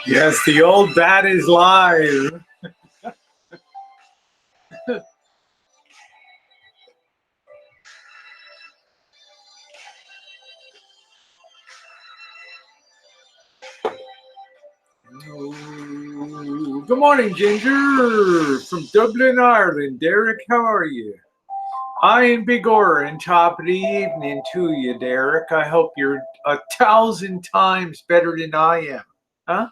Yes, the old bat is live. Good morning, Ginger, from Dublin, Ireland. Derek, how are you? I am Big Ora, and top of the evening to you, Derek. I hope you're 1,000 times better than I am. Huh?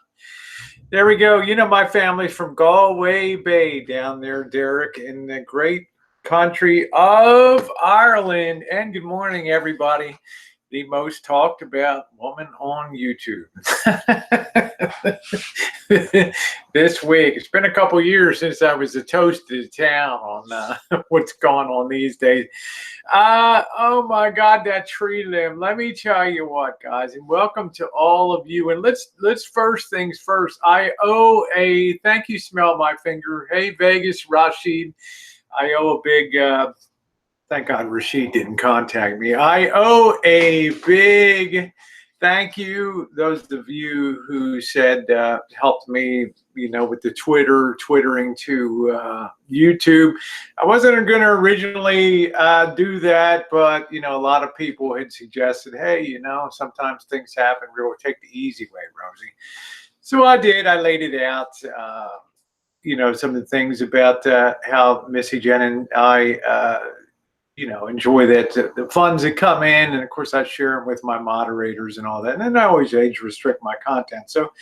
There we go. You know, my family's from Galway Bay down there, Derek, in the great country of Ireland. And good morning, everybody. The most talked about woman on YouTube this week. It's been a couple years since I was a toast of the town on what's going on these days. Oh my God, that tree limb. Let me tell you what, guys, and welcome to all of you. And let's first things first. I owe a thank you, smell my finger. Hey, Vegas, Rashid. I owe a big thank God Rashid didn't contact me. I owe a big thank you. Those of you who said helped me, you know, with the twittering to YouTube. I wasn't going to originally do that, but, you know, a lot of people had suggested, hey, you know, sometimes things happen. We'll take the easy way, Rosie. So I did. I laid it out, you know, some of the things about how Missy Jenn and I you know, enjoy that the funds that come in, and of course I share them with my moderators and all that. And then I always age restrict my content. So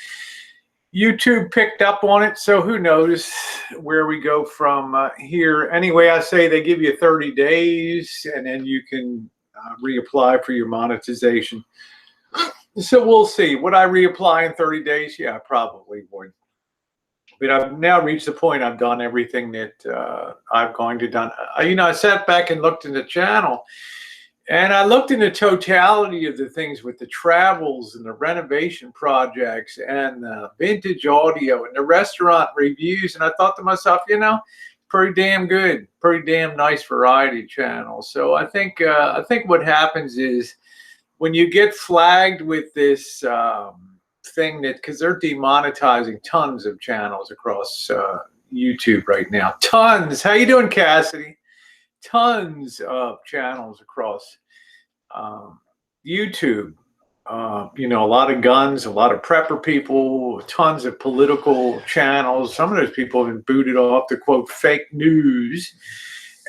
YouTube picked up on it. So who knows where we go from here. Anyway, I say they give you 30 days, and then you can reapply for your monetization. So we'll see. Would I reapply in 30 days? Yeah, I probably would. But I've now reached the point I've done everything that I've going to done. You know, I sat back and looked in the channel, and I looked in the totality of the things with the travels and the renovation projects and the vintage audio and the restaurant reviews. And I thought to myself, you know, pretty damn good, pretty damn nice variety channel. So I think what happens is when you get flagged with this thing that, because they're demonetizing tons of channels across YouTube right now. Tons. How you doing, Cassidy? Tons of channels across YouTube. You know, a lot of guns, a lot of prepper people, tons of political channels. Some of those people have been booted off to quote fake news.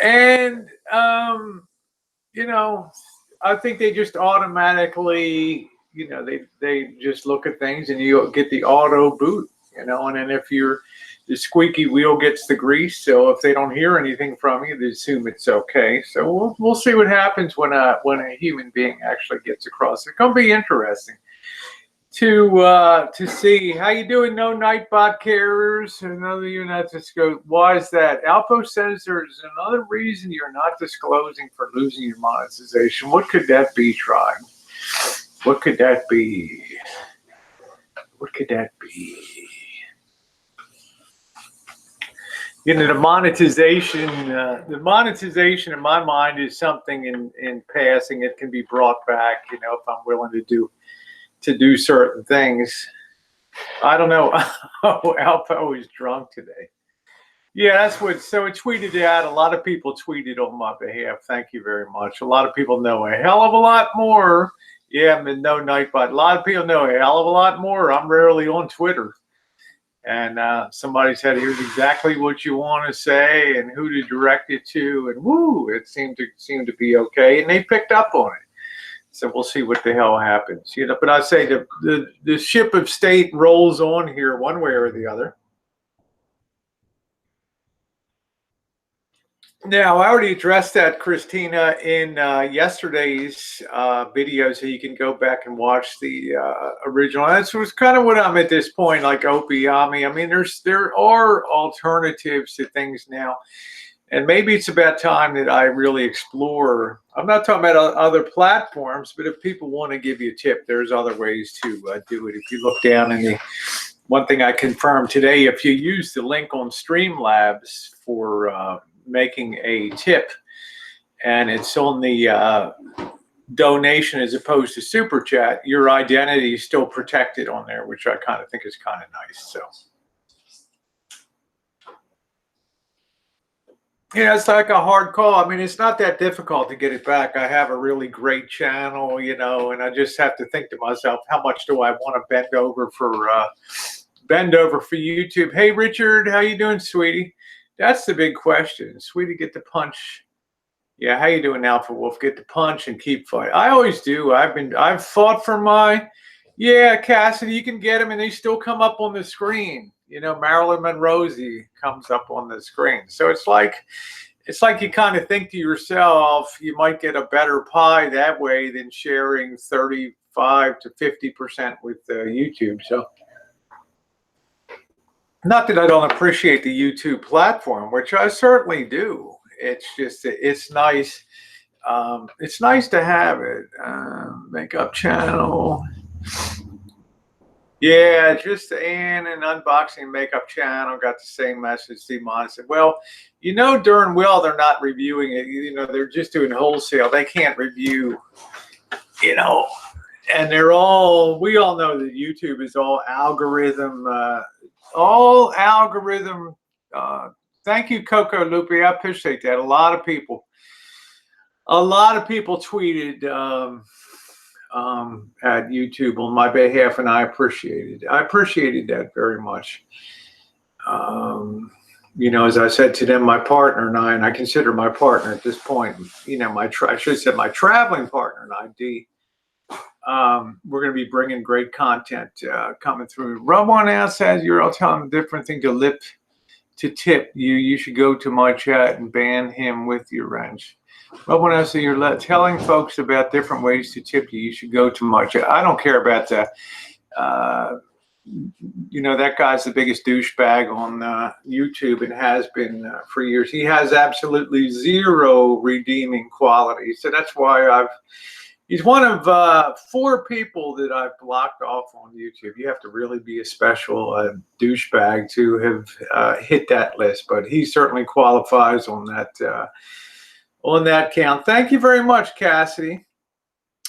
And, you know, I think they just automatically, you know, they just look at things and you get the auto boot, you know, and then if the squeaky wheel gets the grease, so if they don't hear anything from you, they assume it's okay. So we'll see what happens when a human being actually gets across. It's gonna be interesting to see. How you doing, no Nightbot carriers? Another you not disclose. Why is that? Alpo says there's another reason you're not disclosing for losing your monetization. What could that be, Tribe? What could that be? What could that be? You know, the monetization in my mind is something in passing. It can be brought back, you know, if I'm willing to do certain things. I don't know. Oh, Alpo is drunk today. Yeah, that's what. So it tweeted out. A lot of people tweeted on my behalf. Thank you very much. A lot of people know a hell of a lot more. Yeah, I'm in no Nightbot. A lot of people know a hell of a lot more. I'm rarely on Twitter. And somebody said, here's exactly what you want to say and who to direct it to. And woo, it seemed to be okay. And they picked up on it. So we'll see what the hell happens. You know, but I say the ship of state rolls on here one way or the other. Now, I already addressed that, Christina, in yesterday's video, so you can go back and watch the original. That's was kind of what I'm at this point, like Opie, Ami. I mean, there are alternatives to things now, and maybe it's about time that I really explore. I'm not talking about other platforms, but if people want to give you a tip, there's other ways to do it. If you look down in the one thing I confirmed today, if you use the link on Streamlabs for making a tip, and it's on the donation as opposed to super chat, your identity is still protected on there, which I kind of think is kind of nice. So yeah, it's like a hard call. I mean, it's not that difficult to get it back. I have a really great channel, you know, and I just have to think to myself, how much do I want to bend over for YouTube? Hey, Richard, how you doing, sweetie? That's the big question. Sweetie, get the punch. Yeah, how you doing, Alpha Wolf? Get the punch and keep fighting. I always do. I've fought for my, yeah, Cassidy, you can get them and they still come up on the screen. You know, Marilyn and Rosie comes up on the screen. So it's like you kind of think to yourself, you might get a better pie that way than sharing 35 to 50% with YouTube. So not that I don't appreciate the YouTube platform, which I certainly do. It's just, it's nice. It's nice to have it. Makeup channel. Yeah, just Ann and unboxing makeup channel got the same message. Steve Mon said, well, you know darn well they're not reviewing it. You know, they're just doing wholesale. They can't review, you know, and we all know that YouTube is all algorithm. Thank you, Coco Lupe. I appreciate that. A lot of people tweeted at YouTube on my behalf, and I appreciated that very much. You know, as I said to them, my partner and I consider my partner at this point, you know, I should have said my traveling partner and I, D. We're going to be bringing great content coming through. Rub one out says you're all telling a different thing to tip. You should go to my chat and ban him with your wrench. Rub one out says you're telling folks about different ways to tip you. You should go to my chat. I don't care about that. You know, that guy's the biggest douchebag on YouTube and has been for years. He has absolutely zero redeeming quality. So that's why he's one of 4 people that I've blocked off on YouTube. You have to really be a special douchebag to have hit that list, but he certainly qualifies on that count. Thank you very much, Cassidy.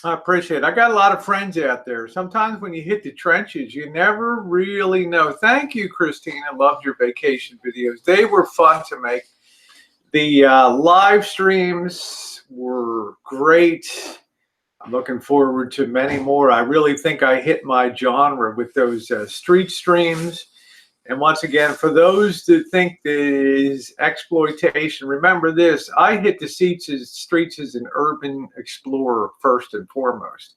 I appreciate it. I got a lot of friends out there. Sometimes when you hit the trenches, you never really know. Thank you, Christina. Loved your vacation videos. They were fun to make. The live streams were great. I'm looking forward to many more. I really think I hit my genre with those street streams. And once again, for those that think this is exploitation, remember this. I hit the streets as an urban explorer first and foremost.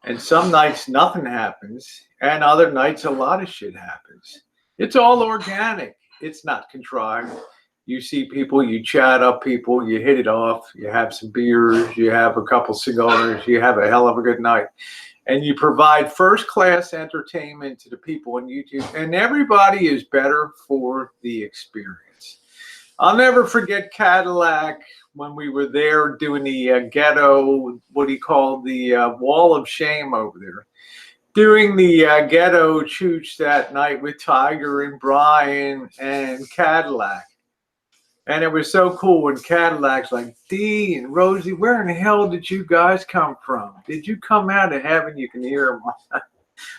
And some nights nothing happens, and other nights a lot of shit happens. It's all organic. It's not contrived. You see people, you chat up people, you hit it off, you have some beers, you have a couple cigars, you have a hell of a good night. And you provide first-class entertainment to the people on YouTube, and everybody is better for the experience. I'll never forget Cadillac when we were there doing the ghetto, what do you call the wall of shame over there. Doing the ghetto chooch that night with Tiger and Brian and Cadillac. And it was so cool when Cadillac's like, Dee and Rosie, where in the hell did you guys come from? Did you come out of heaven? You can hear them.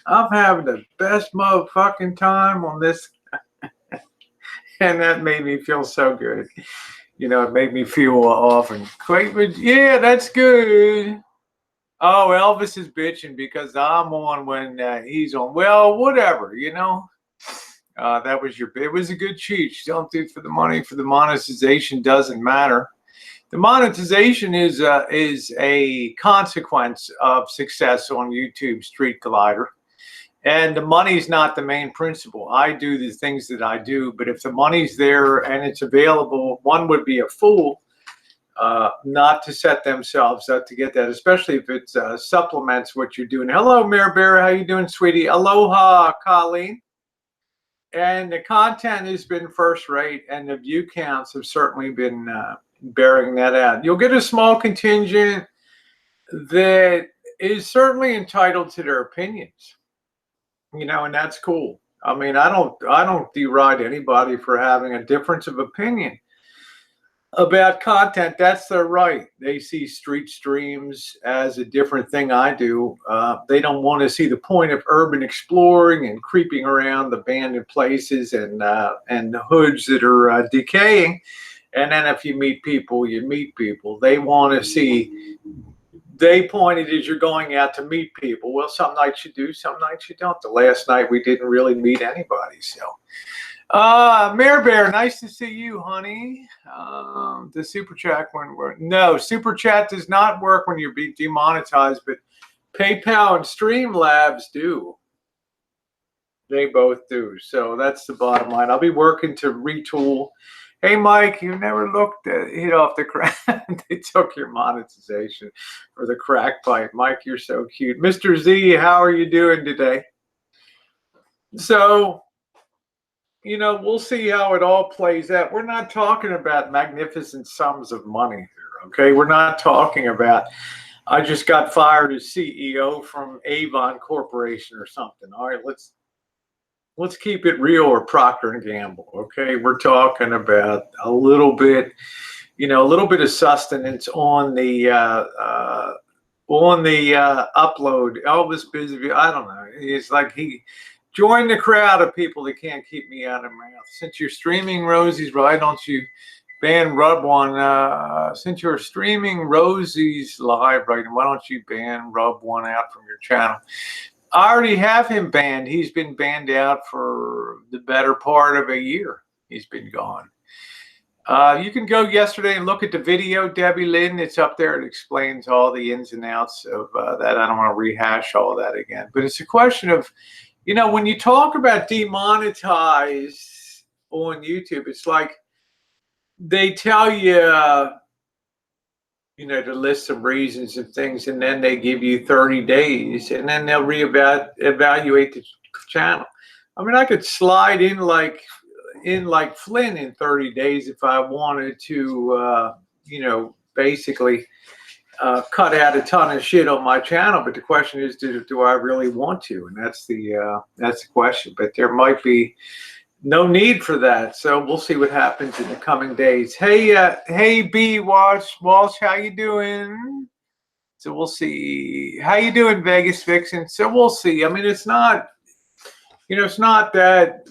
I'm having the best motherfucking time on this. And that made me feel so good. You know, it made me feel off and quite, but yeah, that's good. Oh, Elvis is bitching because I'm on when he's on. Well, whatever, you know. That was it was a good cheat. Don't do it for the money. For the monetization doesn't matter. The monetization is a consequence of success on YouTube Street Collider. And the money's not the main principle. I do the things that I do, but if the money's there and it's available, one would be a fool not to set themselves up to get that, especially if it supplements what you're doing. Hello, Mare Bear. How you doing, sweetie? Aloha, Colleen. And the content has been first rate, and the view counts have certainly been bearing that out. You'll get a small contingent that is certainly entitled to their opinions, you know, and that's cool. I mean, I don't deride anybody for having a difference of opinion about content. That's their right. They see street streams as a different thing I do. They don't want to see the point of urban exploring and creeping around the abandoned places and the hoods that are decaying. And then if you meet people, you meet people. They want to see, they pointed as you're going out to meet people. Well, some nights you do, some nights you don't. The last night we didn't really meet anybody, so. Mare Bear, nice to see you, honey. The super chat wouldn't work. No, super chat does not work when you're demonetized, but PayPal and Streamlabs do. They both do. So that's the bottom line. I'll be working to retool. Hey, Mike, you never looked at hit off the crack. They took your monetization for the crack pipe. Mike, you're so cute. Mr. Z, how are you doing today? So, you know, we'll see how it all plays out. We're not talking about magnificent sums of money here, okay? We're not talking about, I just got fired as CEO from Avon Corporation or something. All right, let's keep it real, or Procter and Gamble, okay? We're talking about a little bit, you know, a little bit of sustenance on the upload. Elvis Busy, I don't know. It's like he join the crowd of people that can't keep me out of my mouth. Since you're streaming Rosie's, why don't you ban Rub One? Since you're streaming Rosie's live right now, why don't you ban Rub One out from your channel? I already have him banned. He's been banned out for the better part of a year. He's been gone. You can go yesterday and look at the video, Debbie Lynn. It's up there. It explains all the ins and outs of that. I don't want to rehash all that again. But it's a question of, you know, when you talk about demonetize on YouTube, it's like they tell you, you know, to list some reasons and things, and then they give you 30 days, and then they'll evaluate the channel. I mean, I could slide in like Flynn in 30 days if I wanted to, you know, basically cut out a ton of shit on my channel. But the question is, do I really want to? And that's the question. But there might be no need for that. So we'll see what happens in the coming days. Hey, B Walsh, how you doing? So we'll see. How you doing, Vegas Vixen? So we'll see. I mean, it's not, you know, it's not that.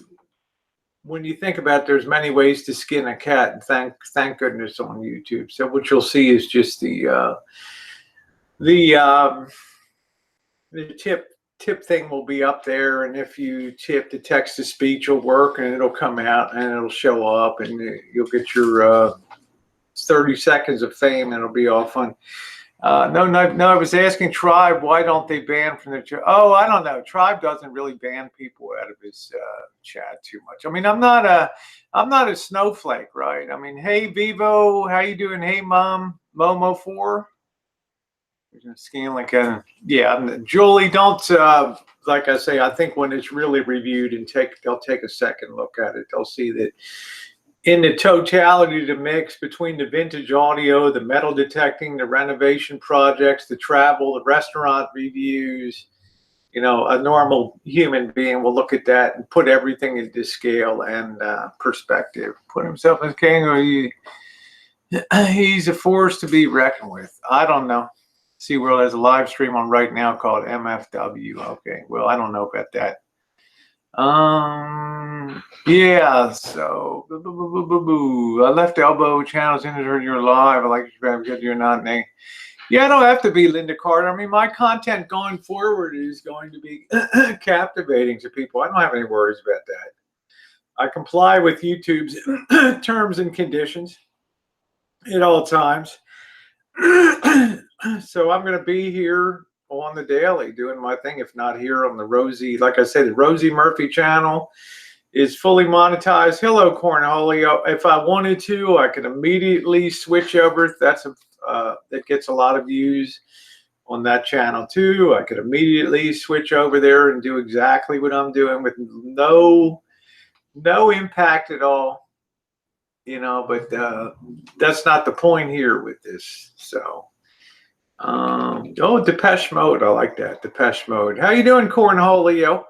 When you think about it, there's many ways to skin a cat, and thank goodness on YouTube. So what you'll see is just the tip thing will be up there, and if you tip, the text to speech will work, and it'll come out and it'll show up, and you'll get your 30 seconds of fame, and it'll be all fun. No, I was asking Tribe, why don't they ban from the chat? Oh, I don't know. Tribe doesn't really ban people out of his chat too much. I mean, I'm not a snowflake, right? I mean, hey, Vivo, how you doing? Hey, Mom, Momo4. Scan like yeah, Julie, don't, like I say, I think when it's really reviewed and they'll take a second look at it, they'll see that in the totality, the mix between the vintage audio, the metal detecting, the renovation projects, the travel, the restaurant reviews, you know, a normal human being will look at that and put everything into scale and perspective. Put himself as king, or he's a force to be reckoned with. I don't know. SeaWorld has a live stream on right now called MFW. Okay, well, I don't know about that. Yeah, so I left elbow channels in it. You're live. I like you because you're not name. Yeah, I don't have to be Linda Carter. I mean, my content going forward is going to be captivating to people. I don't have any worries about that. I comply with YouTube's terms and conditions at all times. So I'm going to be here on the daily doing my thing, if not here on the Rosie. Like I said, the Rosie Murphy channel is fully monetized. Hello, Cornholio. If I wanted to, I could immediately switch over. That gets a lot of views on that channel too. I could immediately switch over there and do exactly what I'm doing with no impact at all, you know. But that's not the point here with this. So, oh, Depeche Mode. I like that, Depeche Mode. How you doing, Cornholio?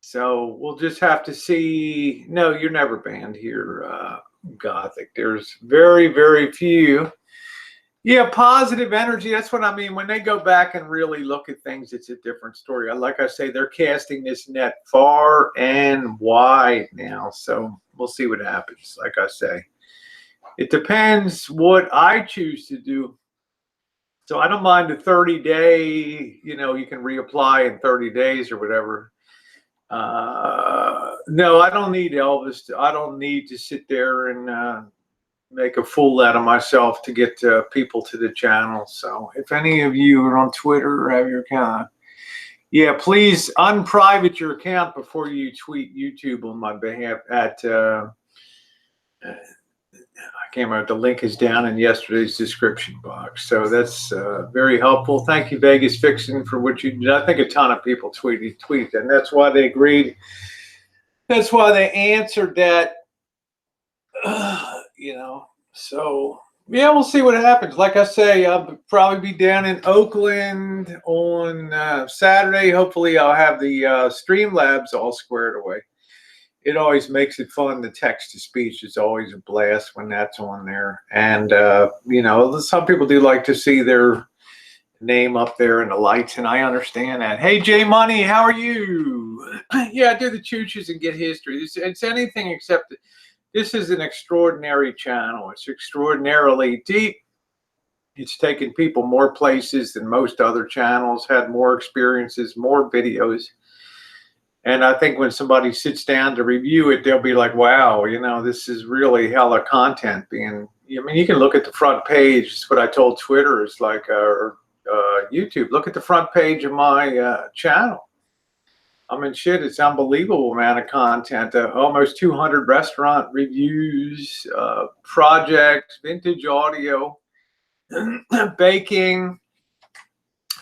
So we'll just have to see. No, you're never banned here, Gothic. There's very, very few. Yeah, positive energy. That's what I mean. When they go back and really look at things, it's a different story. Like I say, they're casting this net far and wide now. So we'll see what happens. Like I say, it depends what I choose to do. So I don't mind the 30-day, you know, you can reapply in 30 days or whatever. No, I don't need Elvis. I don't need to sit there and make a fool out of myself to get people to the channel. So if any of you are on Twitter or have your account, yeah, please unprivate your account before you tweet YouTube on my behalf at I can't remember. The link is down in yesterday's description box. So that's very helpful. Thank you, Vegas Fixin', for what you did. I think a ton of people tweeted, and that's why they agreed. That's why they answered that. You know, so yeah, we'll see what happens. Like I say, I'll probably be down in Oakland on Saturday. Hopefully I'll have the Streamlabs all squared away. It always makes it fun. The text to speech is always a blast when that's on there. And, you know, some people do like to see their name up there in the lights, and I understand that. Hey, J Money, how are you? Yeah, I do the chooches and get history. It's anything except this is an extraordinary channel. It's extraordinarily deep. It's taken people more places than most other channels, had more experiences, more videos. And I think when somebody sits down to review it, they'll be like, wow, you know, this is really hella content being, I mean, you can look at the front page. It's what I told Twitter. It's like, or YouTube, look at the front page of my channel. I mean, shit, it's unbelievable amount of content. Almost 200 restaurant reviews, projects, vintage audio, baking.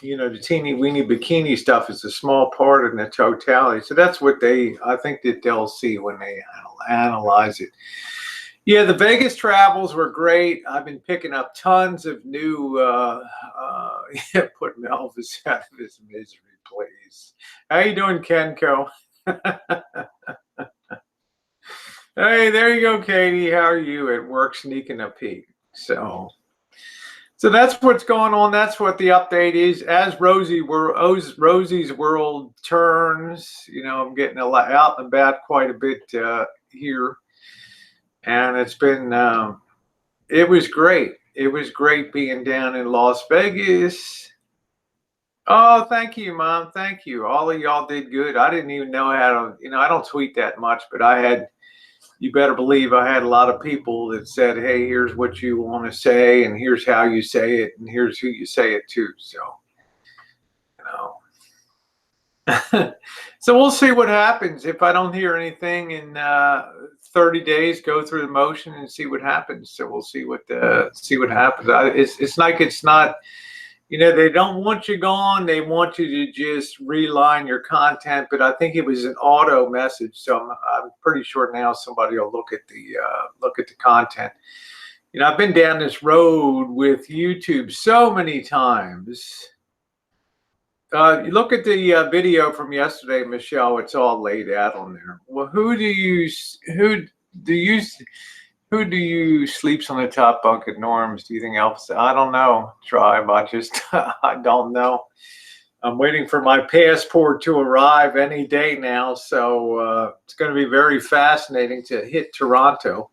You know, the teeny weeny bikini stuff is a small part in the totality. So that's what I think that they'll see when they analyze it. Yeah, the Vegas travels were great. I've been picking up tons of new, putting Elvis out of his misery, please. How you doing, Kenko? Hey, there you go, Katie. How are you at work sneaking a peek? So that's what's going on. That's what the update is. As Rosie's world turns, you know, I'm getting out and about quite a bit here. And it's been, it was great. It was great being down in Las Vegas. Oh, thank you, Mom. Thank you. All of y'all did good. I didn't even know how to, you know, I don't tweet that much, but you better believe I had a lot of people that said, hey, here's what you want to say, and here's how you say it, and here's who you say it to. So, you know. So we'll see what happens. If I don't hear anything in 30 days, go through the motion and see what happens. So we'll see what happens. It's like it's not, you know, they don't want you gone. They want you to just reline your content. But I think it was an auto message, so I'm pretty sure now somebody will look at the content. You know, I've been down this road with YouTube so many times. You look at the video from yesterday, Michelle. It's all laid out on there. Well, who do you sleeps on the top bunk at Norm's? Do you think else? I don't know, Tribe. I don't know. I'm waiting for my passport to arrive any day now, so it's going to be very fascinating to hit Toronto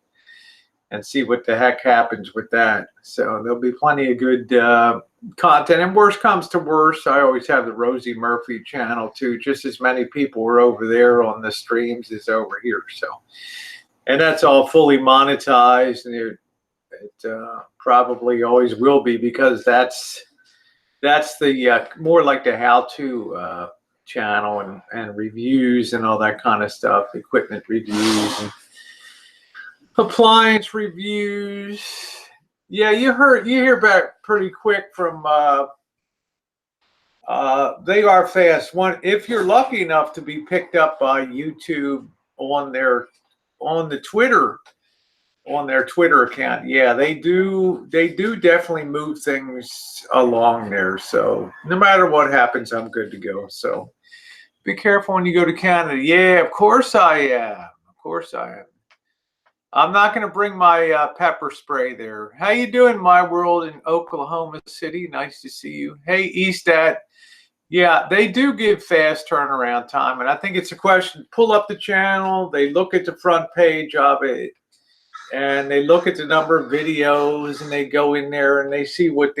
and see what the heck happens with that. So there'll be plenty of good content. And worst comes to worst, I always have the Rosie Murphy channel too. Just as many people are over there on the streams as over here. So, and that's all fully monetized, and it probably always will be, because that's the more like the how-to channel and reviews and all that kind of stuff, equipment reviews and appliance reviews. Yeah, you hear back pretty quick from they are fast. One, if you're lucky enough to be picked up by YouTube on their Twitter account, yeah, they do definitely move things along there. So no matter what happens, I'm good to go. So be careful when you go to Canada. Yeah, of course I am. Of course I am. I'm not going to bring my pepper spray there. How you doing, my world in Oklahoma City? Nice to see you. Hey, Eastat. Yeah, they do give fast turnaround time, and I think it's a question. Pull up the channel. They look at the front page of it, and they look at the number of videos, and they go in there and they see what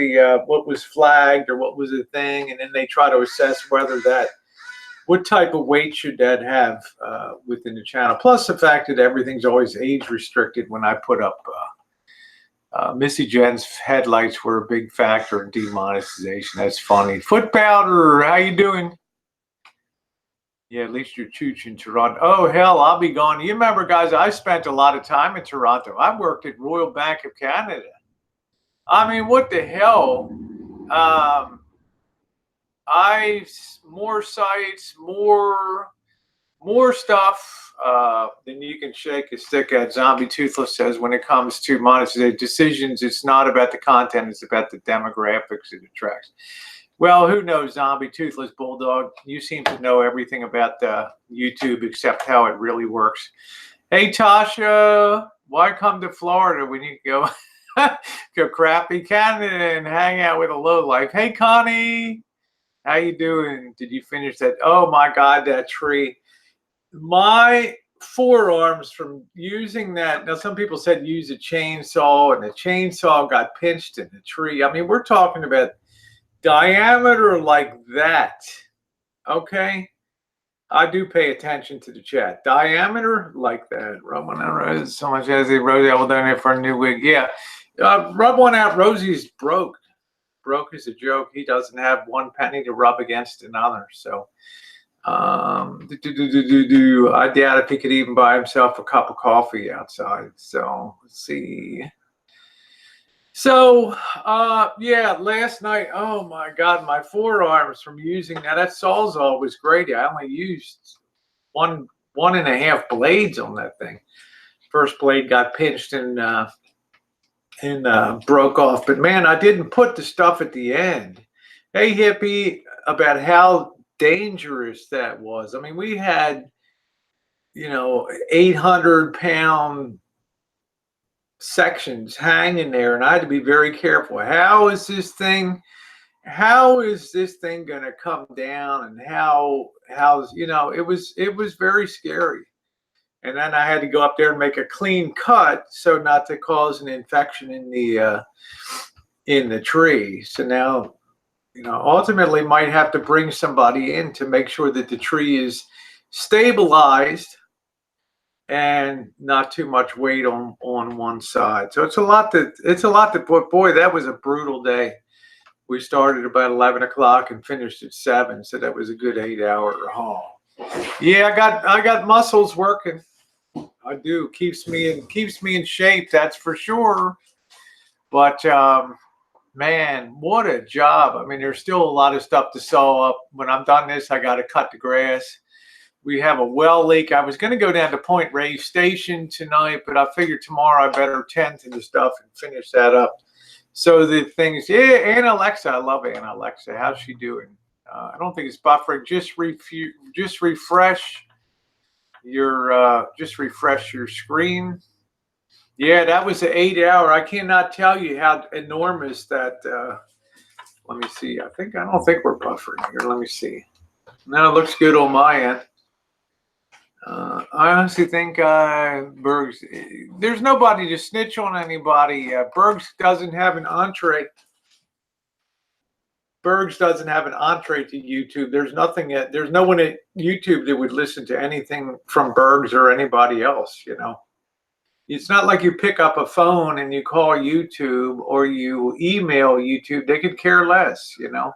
what was flagged or what was the thing, and then they try to assess whether what type of weight should that have within the channel. Plus the fact that everything's always age restricted. When I put up Missy Jenn's headlights were a big factor in demonetization. That's funny. Foot powder, how you doing? Yeah, at least you're chooch in Toronto. Oh, hell, I'll be gone. You remember, guys, I spent a lot of time in Toronto. I worked at Royal Bank of Canada. I mean, what the hell? More sites, more stuff than you can shake a stick at. Zombie Toothless says when it comes to monetization decisions, it's not about the content, it's about the demographics it attracts. Well, who knows, Zombie Toothless Bulldog? You seem to know everything about YouTube except how it really works. Hey, Tasha, why come to Florida when you go go crappy Canada and hang out with a lowlife? Hey, Connie. How you doing? Did you finish that? Oh my God, that tree. My forearms from using that. Now, some people said use a chainsaw, and the chainsaw got pinched in the tree. I mean, we're talking about diameter like that. Okay? I do pay attention to the chat. Diameter like that. Rub one out, so much as Rosie. I will donate for a new wig. Yeah. Rub one out. Rosie's broke. Broke is a joke. He doesn't have one penny to rub against another. So I doubt if he could even buy himself a cup of coffee outside. So let's see. So yeah, last night, oh my God, my forearms from using that Sawzall was great. I only used one and a half blades on that thing. First blade got pinched and broke off. But man, I didn't put the stuff at the end. Hey, hippie, about how dangerous that was. I mean, we had, 800-pound sections hanging there, and I had to be very careful. How is this thing going to come down? And it was very scary. And then I had to go up there and make a clean cut so not to cause an infection in the tree. So now, ultimately might have to bring somebody in to make sure that the tree is stabilized and not too much weight on one side. So it's a lot to put. Boy, that was a brutal day. We started about 11 o'clock and finished at 7. So that was a good 8-hour haul. Yeah, I got muscles working. I do. Keeps me in shape, that's for sure. But man, what a job. I mean, there's still a lot of stuff to sew up. When I'm done this, I got to cut the grass. We have a well leak. I was going to go down to Point Reyes Station tonight, but I figured tomorrow I better tend to the stuff and finish that up. So the things, yeah, Aunt Alexa, I love Aunt Alexa. How's she doing? I don't think it's buffering. Just refresh your screen. Yeah, that was an 8-hour. I cannot tell you how enormous that. Let me see. I don't think we're buffering here. Let me see. No, it looks good on my end. I honestly think Bergs. There's nobody to snitch on anybody. Bergs doesn't have an entree. Bergs doesn't have an entree to YouTube. There's nothing. There's no one at YouTube that would listen to anything from Bergs or anybody else. You know, it's not like you pick up a phone and you call YouTube or you email YouTube. They could care less. You know.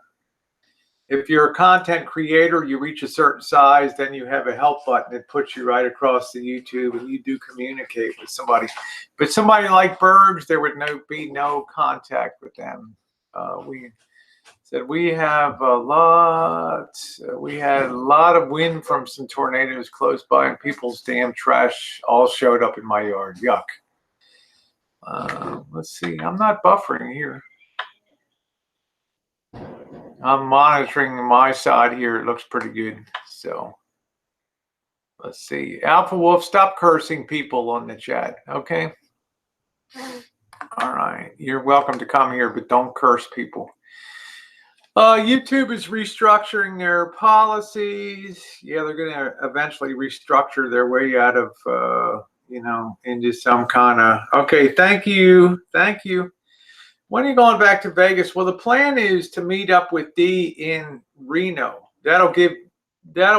If you're a content creator, you reach a certain size, then you have a help button that puts you right across the YouTube and you do communicate with somebody. But somebody like Bergs, there would be no contact with them. We said we have a lot. We had a lot of wind from some tornadoes close by, and people's damn trash all showed up in my yard. Yuck. Let's see. I'm not buffering here. I'm monitoring my side here. It looks pretty good. So let's see. Alpha Wolf, stop cursing people on the chat. Okay. All right. You're welcome to come here, but don't curse people. YouTube is restructuring their policies. Yeah, they're going to eventually restructure their way out of, into some kind of. Okay. Thank you. Thank you. When are you going back to Vegas? Well, the plan is to meet up with Dee in Reno. That'll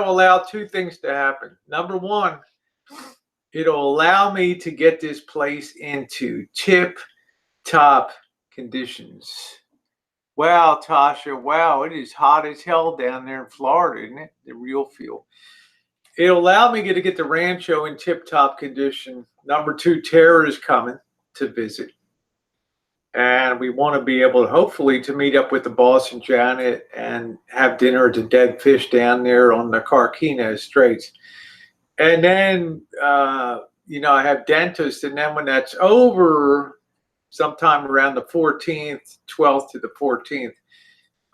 allow two things to happen. Number one, it'll allow me to get this place into tip-top conditions. Wow, Tasha, wow, it is hot as hell down there in Florida, isn't it? The real feel. It'll allow me to get the Rancho in tip-top condition. Number two, Tara is coming to visit. And we want to be able to hopefully to meet up with the boss and Janet and have dinner at the Dead Fish down there on the Carquinez Straits. And then, I have dentists. And then when that's over, sometime around the 14th, 12th to the 14th,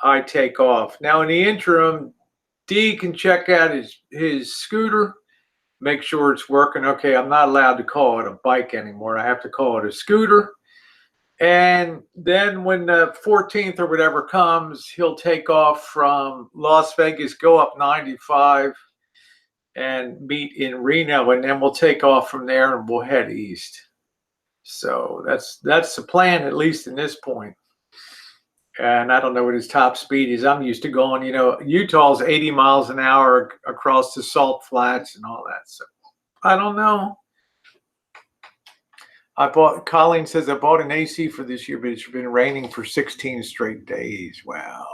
I take off. Now, in the interim, Dee can check out his scooter, make sure it's working. Okay, I'm not allowed to call it a bike anymore. I have to call it a scooter. And then when the 14th or whatever comes, he'll take off from Las Vegas, go up 95 and meet in Reno. And then we'll take off from there and we'll head east. So that's the plan, at least in this point. And I don't know what his top speed is. I'm used to going, Utah's 80 miles an hour across the salt flats and all that. So I don't know. Colleen says I bought an AC for this year, but it's been raining for 16 straight days. Wow.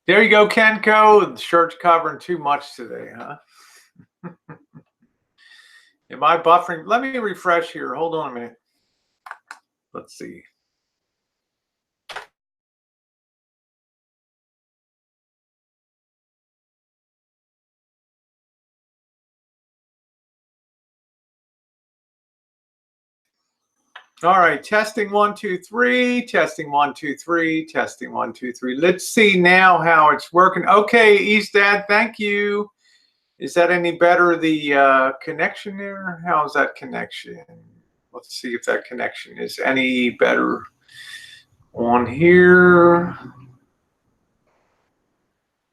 There you go, Kenko. The shirt's covering too much today, huh? Am I buffering? Let me refresh here. Hold on a minute. Let's see. All right, testing 1 2 3, testing 1 2 3, testing 1 2 3. Let's see now how it's working. Okay, Eastad, thank you. Is that any better, the connection there? How's that connection? Let's see if that connection is any better on here.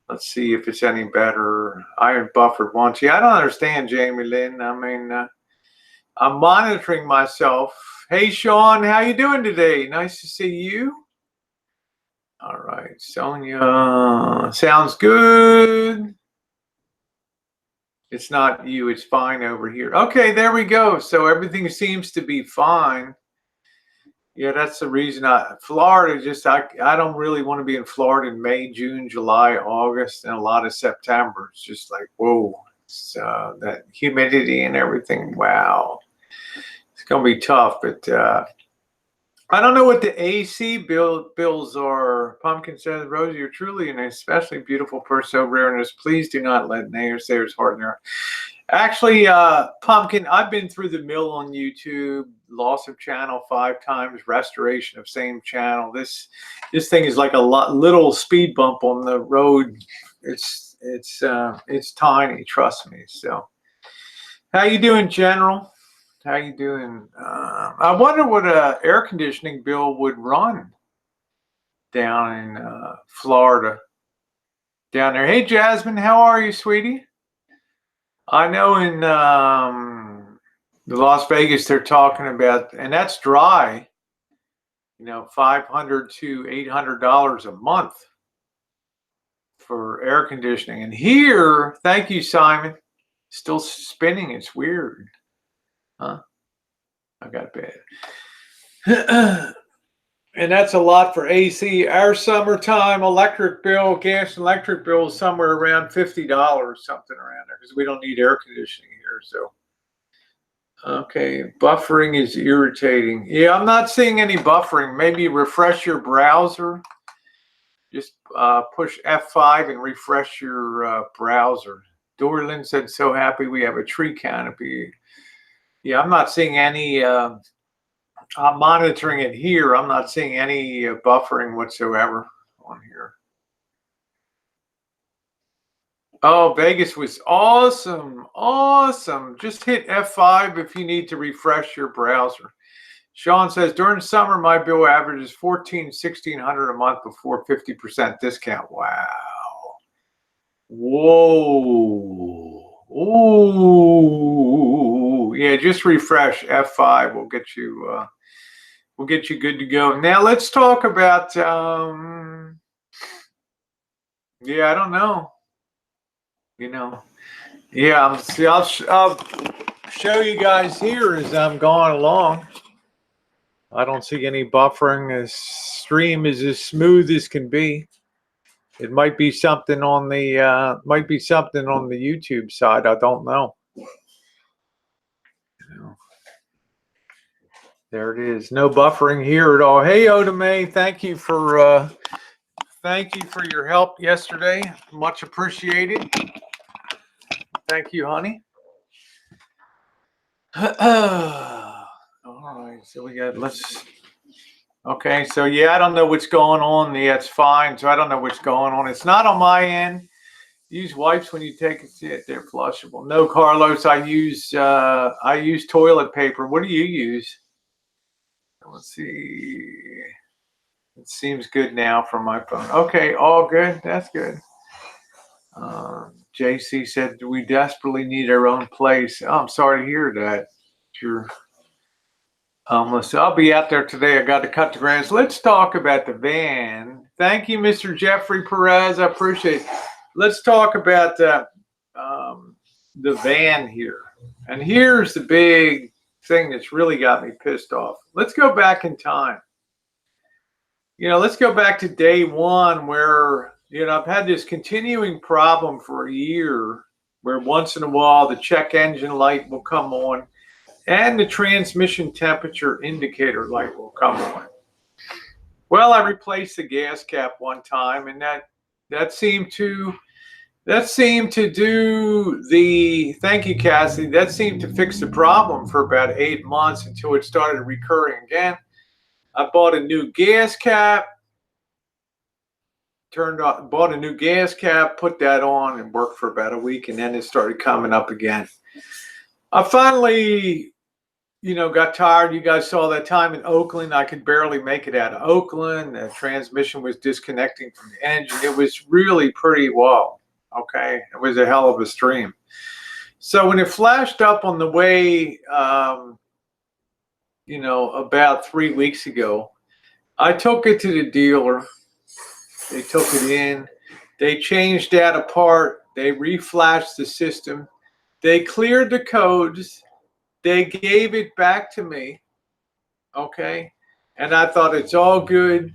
Let's see if it's any better. I had buffered once. Yeah, I don't understand, Jamie Lynn. I mean, I'm monitoring myself. Hey, Sean, how you doing today? Nice to see you. All right, Sonia, sounds good. It's not you, it's fine over here. Okay, there we go. So everything seems to be fine. Yeah, that's the reason Florida, I don't really want to be in Florida in May, June, July, August, and a lot of September. It's just like, whoa, that humidity and everything. Wow. It's going to be tough, but I don't know what the AC bills are. Pumpkin says, Rosie, you're truly an especially beautiful person, so rare in this. Please do not let naysayers harden your. Actually, Pumpkin, I've been through the mill on YouTube, loss of channel 5 times, restoration of same channel. This thing is like a little speed bump on the road. It's tiny, trust me. So, how you doing, General? How you doing? I wonder what a air conditioning bill would run down in Florida. Down there. Hey, Jasmine, how are you, sweetie? I know in the Las Vegas they're talking about, and that's dry, you know, $500 to $800 a month for air conditioning. And here, thank you, Simon, still spinning. It's weird. Huh? I got bad. And that's a lot for AC. Our summertime electric bill, gas and electric bill is somewhere around $50, something around there, because we don't need air conditioning here. So, okay, buffering is irritating. Yeah, I'm not seeing any buffering. Maybe refresh your browser. Just push F5 and refresh your browser. Dorlin said, so happy we have a tree canopy. Yeah, I'm not seeing any... I'm monitoring it here. I'm not seeing any buffering whatsoever on here. Oh, Vegas was awesome. Awesome. Just hit F5 if you need to refresh your browser. Sean says, during summer, my bill averages $1,600 a month before 50% discount. Wow. Whoa. Ooh. Yeah, just refresh F5. We'll get you... we'll get you good to go. Now let's talk about, yeah, I don't know. You know, yeah, see, I'll show you guys here as I'm going along. I don't see any buffering. The stream is as smooth as can be. It might be something on the, YouTube side. I don't know. There it is. No buffering here at all. Hey, Otame, thank you for your help yesterday. Much appreciated. Thank you, honey. All right, so we got, okay, so yeah, I don't know what's going on. Yeah, it's fine. So I don't know what's going on. It's not on my end. Use wipes when you take it. They're flushable. No, Carlos, I use toilet paper. What do you use? Let's see. It seems good now from my phone. Okay, all good. That's good. JC said, we desperately need our own place. Oh, I'm sorry to hear that. Sure. I'll be out there today. I got to cut the grass. Let's talk about the van. Thank you, Mr. Jeffrey Perez. I appreciate it. Let's talk about the van here. And here's the big thing that's really got me pissed off. Let's go back in time. You know, let's go back to day one where, you know, I've had this continuing problem for a year where once in a while the check engine light will come on and the transmission temperature indicator light will come on. Well, I replaced the gas cap one time, and that seemed to do the, thank you, Cassie, that seemed to fix the problem for about 8 months until it started recurring again. I bought a new gas cap, bought a new gas cap, put that on, and worked for about a week, and then it started coming up again. I finally, you know, got tired. You guys saw that time in Oakland. I could barely make it out of Oakland. The transmission was disconnecting from the engine. It was really pretty wild. Okay, it was a hell of a stream. So when it flashed up on the way, you know, about 3 weeks ago, I took it to the dealer. They took it in. They changed that apart. They reflashed the system. They cleared the codes. They gave it back to me. Okay, and I thought it's all good.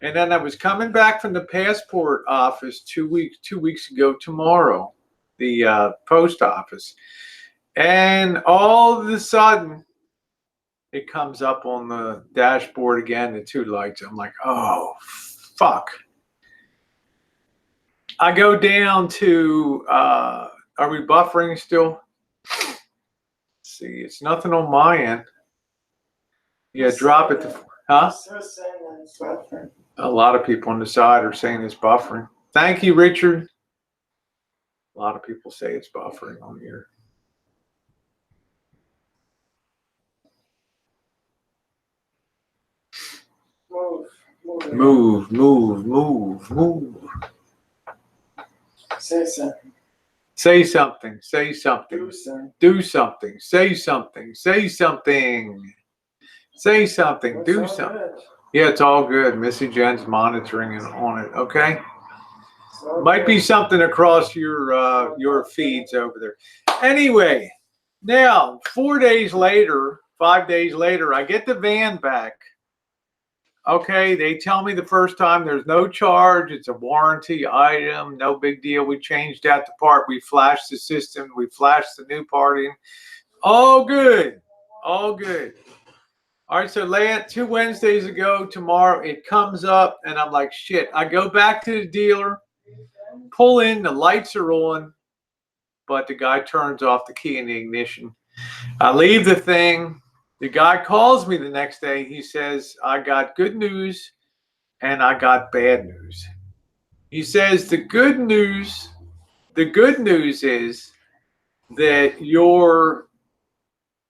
And then I was coming back from the passport office 2 weeks ago tomorrow, the post office. And all of a sudden, it comes up on the dashboard again, the 2 lights. I'm like, oh, fuck. I go down to, are we buffering still? Let's see, it's nothing on my end. Yeah, drop it to, huh? A lot of people on the side are saying it's buffering. Thank you, Richard. A lot of people say it's buffering on here. Move, move, move, move. Say something. Say something. Say something. Do something. Say something. Say something. Say something. Do something. Yeah, it's all good. Missy Jenn's monitoring on it. Okay. Might be something across your feeds over there. Anyway, now 4 days later, 5 days later, I get the van back. Okay, they tell me the first time there's no charge. It's a warranty item. No big deal. We changed out the part. We flashed the system. We flashed the new part in. All good. All good. All right, so 2 Wednesdays ago, tomorrow, it comes up, and I'm like, shit. I go back to the dealer, pull in, the lights are on, but the guy turns off the key in the ignition. I leave the thing. The guy calls me the next day. He says, I got good news and I got bad news. He says the good news is that your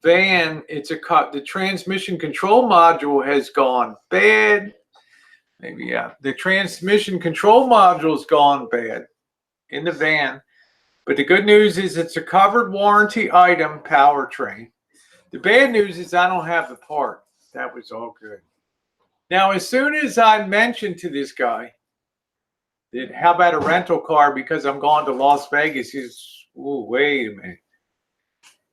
van, the transmission control module has gone bad. Maybe, yeah. The transmission control module's gone bad in the van. But the good news is it's a covered warranty item powertrain. The bad news is I don't have the part. That was all good. Now, as soon as I mentioned to this guy that how about a rental car because I'm going to Las Vegas, he's, ooh, wait a minute.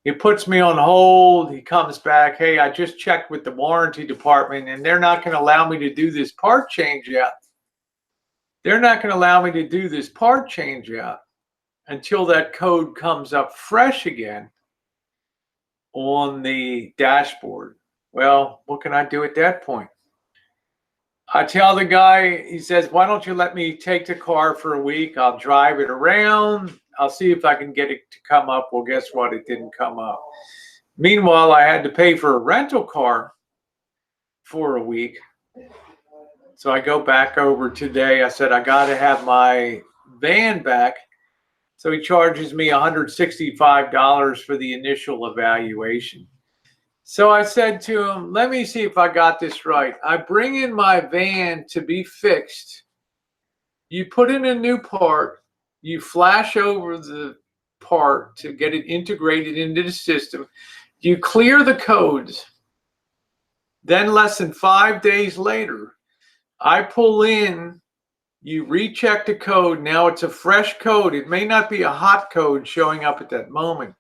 He puts me on hold. He comes back. Hey, I just checked with the warranty department, and they're not going to allow me to do this part change out. They're not going to allow me to do this part change out until that code comes up fresh again on the dashboard. Well, what can I do at that point? I tell the guy, he says, why don't you let me take the car for a week? I'll drive it around. I'll see if I can get it to come up. Well, guess what? It didn't come up. Meanwhile, I had to pay for a rental car for a week. So I go back over today. I said, I got to have my van back. So he charges me $165 for the initial evaluation. So I said to him, let me see if I got this right. I bring in my van to be fixed. You put in a new part. You flash over the part to get it integrated into the system. You clear the codes. Then less than 5 days later, I pull in. You recheck the code. Now it's a fresh code. It may not be a hot code showing up at that moment.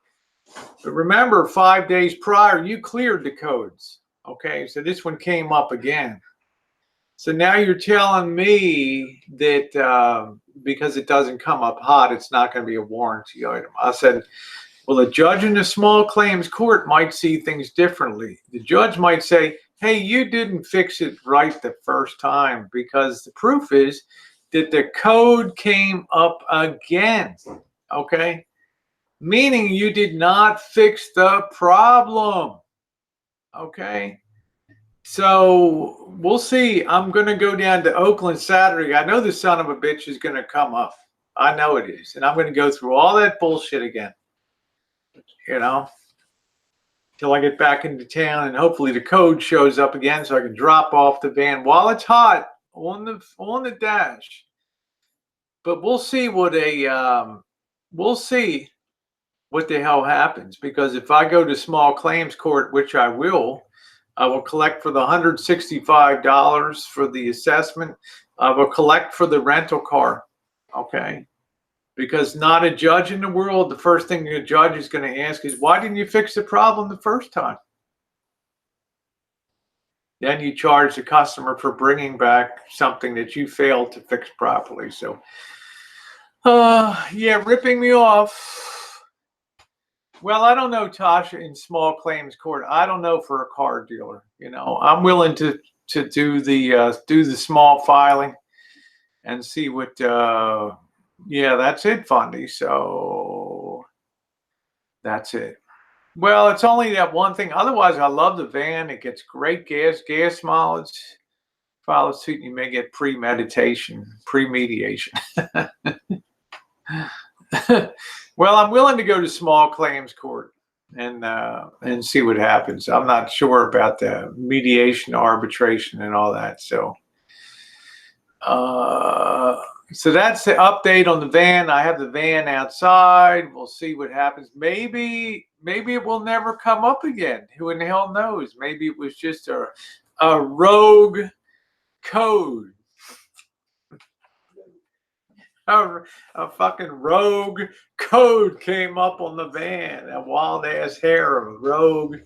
But remember, 5 days prior, you cleared the codes. Okay, so this one came up again. So now you're telling me that because it doesn't come up hot, it's not going to be a warranty item. I said, well, a judge in a small claims court might see things differently. The judge might say, hey, you didn't fix it right the first time because the proof is that the code came up again, okay? Meaning you did not fix the problem, okay? So we'll see. I'm going to go down to Oakland Saturday. I know the son of a bitch is going to come up. I know it is. And I'm going to go through all that bullshit again, you know, till I get back into town and hopefully the code shows up again so I can drop off the van while it's hot on the dash. But we'll see what we'll see what the hell happens, because if I go to small claims court, which I will collect for the $165 for the assessment. I will collect for the rental car, okay? Because not a judge in the world, the first thing the judge is going to ask is, why didn't you fix the problem the first time? Then you charge the customer for bringing back something that you failed to fix properly. So, yeah, ripping me off. Well, I don't know, Tasha, in small claims court. I don't know for a car dealer. I'm willing to do the small filing and see what. Yeah, that's it, Fundy. So that's it. Well, it's only that one thing. Otherwise, I love the van. It gets great gas mileage. Follow suit, and you may get premeditation. Well, I'm willing to go to small claims court and see what happens. I'm not sure about the mediation, arbitration, and all that. So that's the update on the van. I have the van outside. We'll see what happens. Maybe it will never come up again. Who in the hell knows? Maybe it was just a rogue code. A fucking rogue code came up on the van. A wild ass hair of a rogue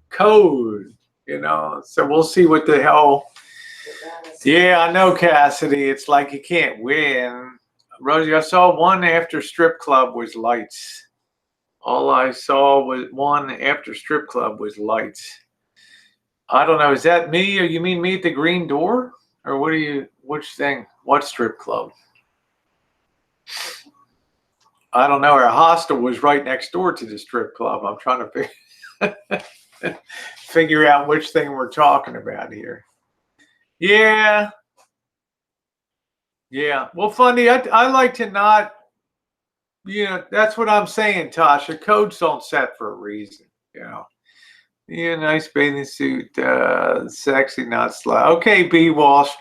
code, So we'll see what the hell. Yeah, I know, Cassidy. It's like you can't win. Rosie, I saw one after strip club was lights. All I saw was one after strip club was lights. I don't know. Is that me, or you mean me at the green door? Or which thing? What strip club? I don't know. Our hostel was right next door to the strip club. I'm trying to figure out which thing we're talking about here. Yeah. Well, Funny, I like to not, that's what I'm saying, Tasha. Codes don't set for a reason, Yeah, nice bathing suit, sexy, not slow. Okay, B. Walsh.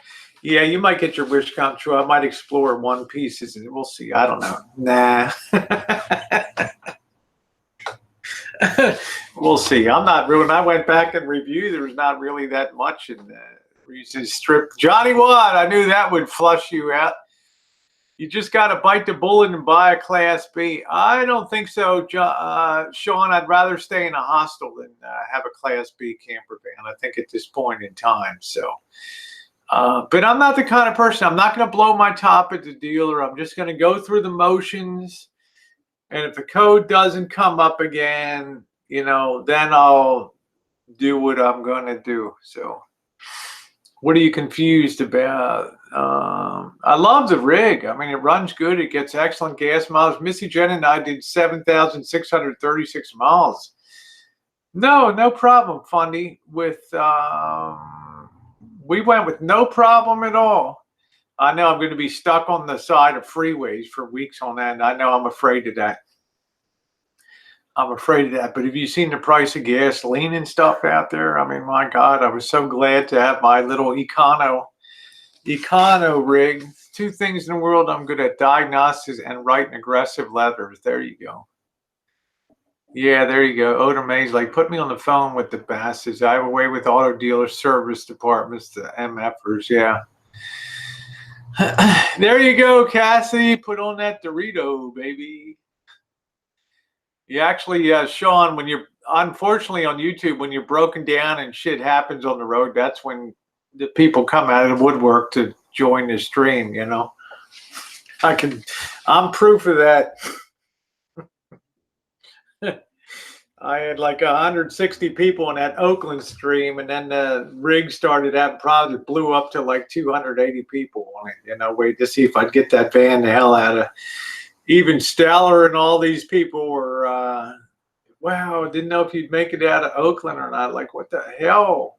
Yeah, you might get your wish come true. I might explore One Pieces, and we'll see. I don't know. Nah. We'll see. I'm not really. When I went back and reviewed, there was not really that much in the reason strip. Johnny Watt, I knew that would flush you out. You just got to bite the bullet and buy a Class B. I don't think so, Sean. I'd rather stay in a hostel than have a Class B camper van. I think at this point in time. So. But I'm not the kind of person, I'm not going to blow my top at the dealer. I'm just going to go through the motions. And if the code doesn't come up again, then I'll do what I'm going to do. So what are you confused about? I love the rig. I mean, it runs good. It gets excellent gas miles. Missy Jenn and I did 7,636 miles. No problem, Fundy, with... we went with no problem at all. I know I'm going to be stuck on the side of freeways for weeks on end. I know I'm afraid of that. But have you seen the price of gasoline and stuff out there? I mean, my God, I was so glad to have my little econo rig. Two things in the world I'm good at: diagnostics and writing aggressive letters. There you go. Yeah, there you go. Oda Mays, like, put me on the phone with the bastards. I have a way with auto dealer service departments, the MFers. Yeah. There you go, Cassie. Put on that Dorito, baby. You actually, Sean, when you're, unfortunately on YouTube, when you're broken down and shit happens on the road, that's when the people come out of the woodwork to join the stream, I'm proof of that. I had like 160 people in that Oakland stream, and then the rig started having problems. It blew up to like 280 people on it. Wait to see if I'd get that van the hell out of. Even Stellar and all these people were, wow, didn't know if you'd make it out of Oakland or not. Like, what the hell?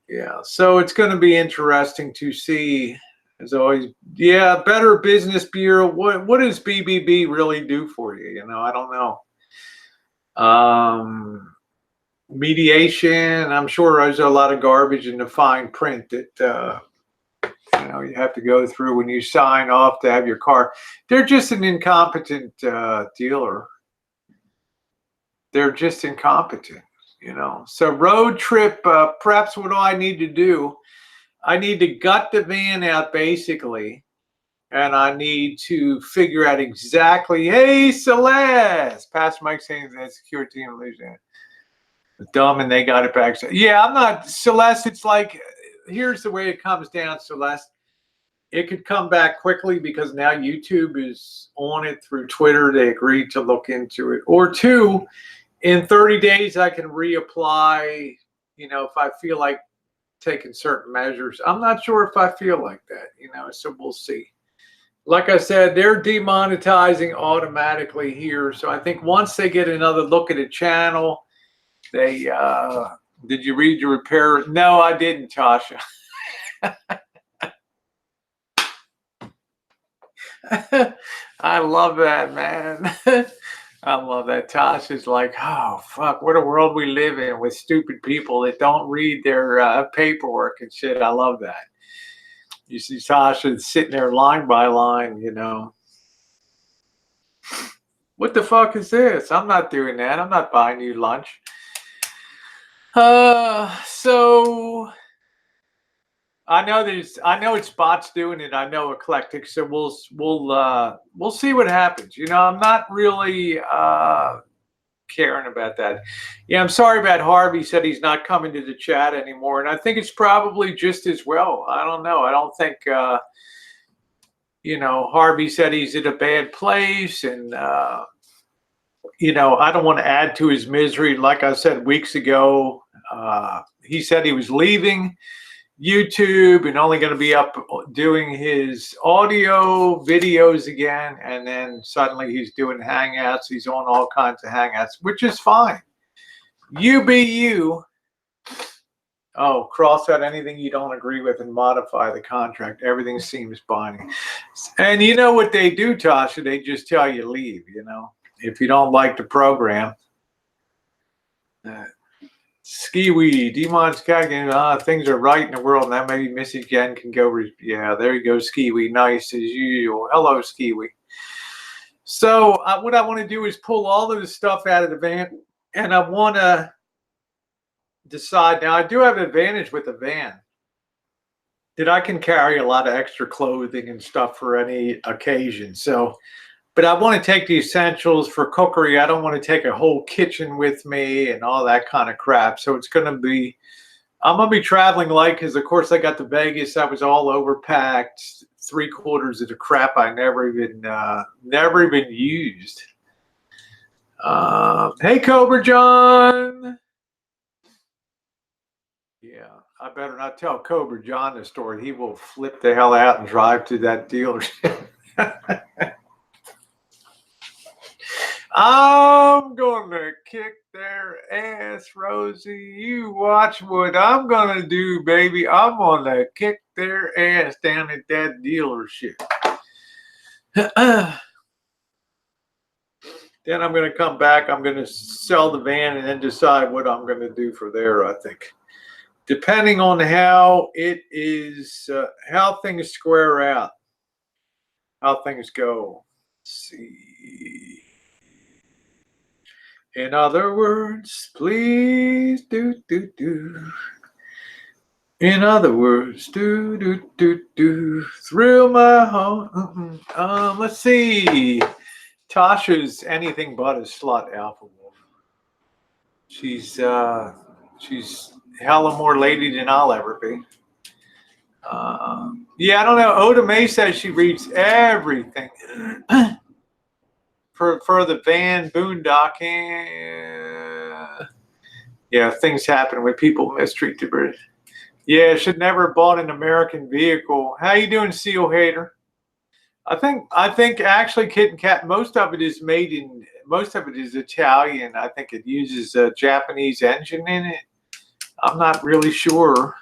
Yeah, so it's going to be interesting to see. As always, yeah, Better Business Bureau. What does BBB really do for you? I don't know. Mediation. I'm sure there's a lot of garbage in the fine print that you have to go through when you sign off to have your car. They're just an incompetent dealer. They're just incompetent. So road trip preps. What do I need to do? I need to gut the van out, basically, and I need to figure out exactly. Hey, Celeste, Pastor Mike saying that security and illusion. Dumb, and they got it back. So, yeah, I'm not Celeste. It's like, here's the way it comes down, Celeste. it could come back quickly because now YouTube is on it through Twitter. They agreed to look into it. Or two, in 30 days, I can reapply, you know, if I feel like taking certain measures. I'm not sure if I feel like that, you know, so we'll see. Like I said, they're demonetizing automatically here. So I think once they get another look at a channel, they, did you read your repair? No, I didn't, Tasha. I love that, man. I love that. Tasha's like, oh, fuck, what a world we live in with stupid people that don't read their paperwork and shit. I love that. You see Tasha sitting there line by line, you know. What the fuck is this? I'm not doing that. I'm not buying you lunch. So I know it's bots doing it. I know Eclectic. So we'll see what happens. You know, I'm not really caring about that. Yeah, I'm sorry about Harvey. Said he's not coming to the chat anymore, and I think it's probably just as well. I don't know. I don't think you know, Harvey said he's in a bad place, and you know, I don't want to add to his misery. Like I said weeks ago, he said he was leaving YouTube and only going to be up doing his audio videos again, and then suddenly he's doing Hangouts. He's on all kinds of Hangouts, which is fine. You be you. Oh, cross out anything you don't agree with and modify the contract. Everything seems binding. And you know what they do, Tasha? They just tell you leave, you know, if you don't like the program. Skiwi, Demon's Kagan, things are right in the world. Now maybe Missy Jenn can go. Yeah, there you go, Skiwi. Nice as usual. Hello, Skiwi. So what I want to do is pull all of the stuff out of the van, and I want to decide. Now, I do have an advantage with the van that I can carry a lot of extra clothing and stuff for any occasion. So, but I want to take the essentials for cookery. I don't want to take a whole kitchen with me and all that kind of crap. So it's going to be, I'm going to be traveling light because, of course, I got to Vegas. I was all overpacked, 3/4 of the crap I never even used. Hey, Cobra John. Yeah, I better not tell Cobra John the story. He will flip the hell out and drive to that dealership. I'm going to kick their ass, Rosie. You watch what I'm going to do, baby. I'm going to kick their ass down at that dealership. Then I'm going to come back. I'm going to sell the van and then decide what I'm going to do for there, I think. Depending on how it is, how things square out, how things go. Let's see. In other words, please do. In other words, do. Thrill my heart. Let's see. Tasha's anything but a slut, Alpha Wolf. She's hella more lady than I'll ever be. Yeah, I don't know. Oda May says she reads everything. For the van boondocking. Yeah, things happen when people mistreat the British. Yeah, should never have bought an American vehicle. How you doing, Seal Hater? I think actually, Kit and Kat, most of it is Italian. I think it uses a Japanese engine in it. I'm not really sure.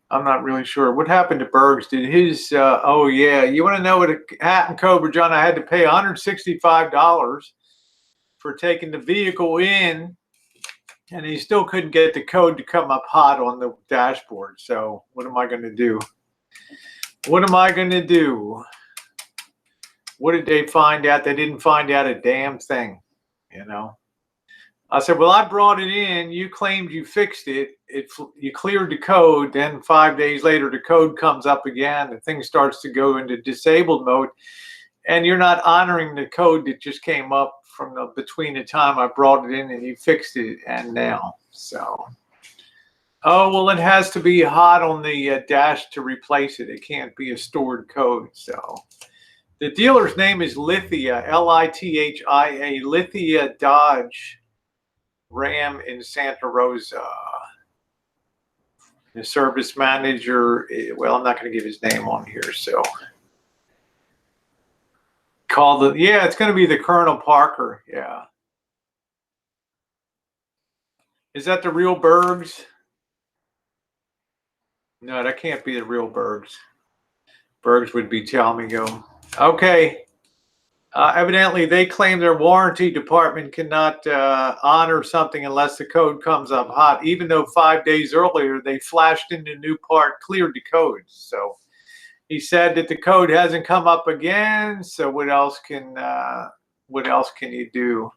What happened to Bergs? Did his, oh yeah, you want to know what happened, Cobra John? I had to pay $165 for taking the vehicle in, and he still couldn't get the code to come up hot on the dashboard. So what am I going to do? What did they find out? They didn't find out a damn thing, you know? I said, well, I brought it in. You claimed you fixed it. You cleared the code. Then 5 days later, the code comes up again. The thing starts to go into disabled mode. And you're not honoring the code that just came up from between the time I brought it in and you fixed it and now. So Oh, well, it has to be hot on the dash to replace it. It can't be a stored code. So the dealer's name is Lithia, Lithia, Lithia Dodge Ram in Santa Rosa. The service manager, well, I'm not going to give his name on here, so call the, yeah, it's going to be the Colonel Parker. Yeah. Is that the real Bergs? No, that can't be the real Bergs. Bergs would be Talmigo. Okay. Evidently, they claim their warranty department cannot honor something unless the code comes up hot, even though 5 days earlier they flashed in the new part, cleared the code. So he said that the code hasn't come up again. So what else can you do?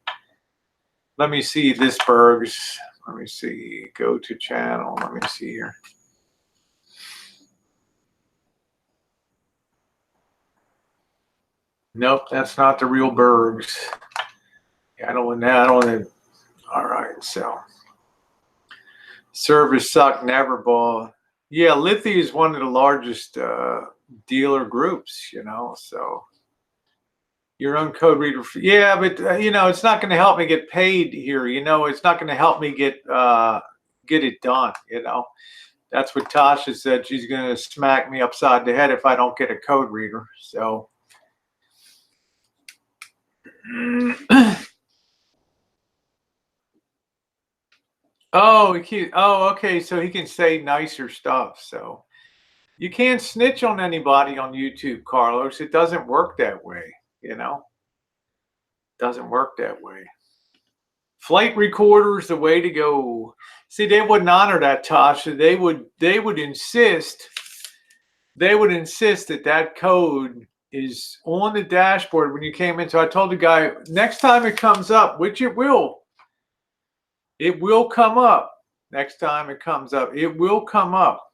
Let me see this Bergs. Let me see. Go to channel. Let me see here. Nope, that's not the real Bergs. I don't want that on it. All right, so service suck, never ball. Yeah, Lithia is one of the largest dealer groups, you know. So your own code reader, yeah, but you know, it's not going to help me get paid here. You know, it's not going to help me get it done. You know, that's what Tasha said. She's going to smack me upside the head if I don't get a code reader. So. Oh, okay. So he can say nicer stuff. So you can't snitch on anybody on YouTube, Carlos. It doesn't work that way, you know. Doesn't work that way. Flight recorders, the way to go. See, they wouldn't honor that, Tasha. They would insist. They would insist that that code is on the dashboard when you came in. So I told the guy, next time it comes up, which it will come up. Next time it comes up, it will come up.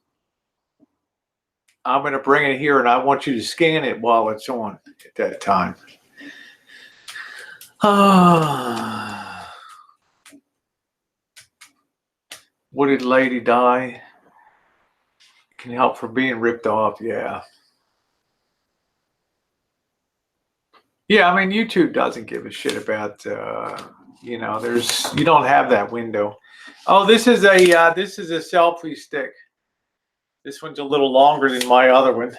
I'm going to bring it here, and I want you to scan it while it's on at that time. What did lady die? Can help for being ripped off. Yeah. Yeah, I mean, YouTube doesn't give a shit about, you know, you don't have that window. Oh, this is a selfie stick. This one's a little longer than my other one.